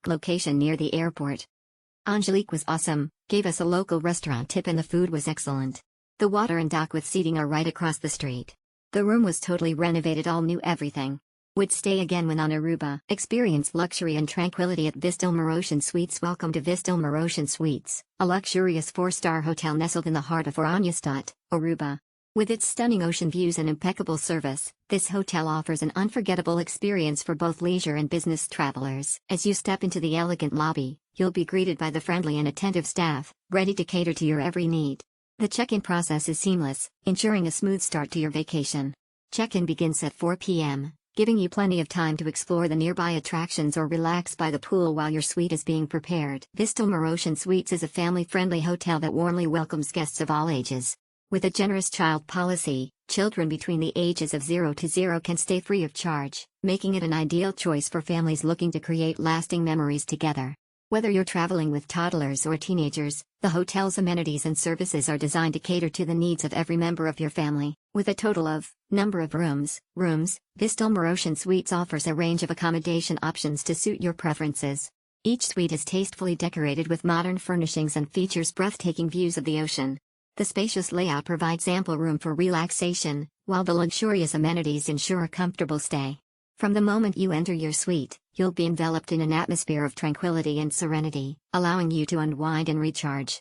location near the airport. Angelique was awesome, gave us a local restaurant tip and the food was excellent. The water and dock with seating are right across the street. The room was totally renovated, all new everything. Would stay again when on Aruba. Experience luxury and tranquility at Vistalmar Ocean Suites. Welcome to Vistalmar Ocean Suites, a luxurious 4-star hotel nestled in the heart of Oranjestad, Aruba. With its stunning ocean views and impeccable service, this hotel offers an unforgettable experience for both leisure and business travelers. As you step into the elegant lobby, you'll be greeted by the friendly and attentive staff, ready to cater to your every need. The check-in process is seamless, ensuring a smooth start to your vacation. Check-in begins at 4 p.m., giving you plenty of time to explore the nearby attractions or relax by the pool while your suite is being prepared. Vistalmar Ocean Suites is a family-friendly hotel that warmly welcomes guests of all ages. With a generous child policy, children between the ages of 0 to 0 can stay free of charge, making it an ideal choice for families looking to create lasting memories together. Whether you're traveling with toddlers or teenagers, the hotel's amenities and services are designed to cater to the needs of every member of your family. With a total of number of rooms, Vistalmar Ocean Suites offers a range of accommodation options to suit your preferences. Each suite is tastefully decorated with modern furnishings and features breathtaking views of the ocean. The spacious layout provides ample room for relaxation, while the luxurious amenities ensure a comfortable stay. From the moment you enter your suite, you'll be enveloped in an atmosphere of tranquility and serenity, allowing you to unwind and recharge.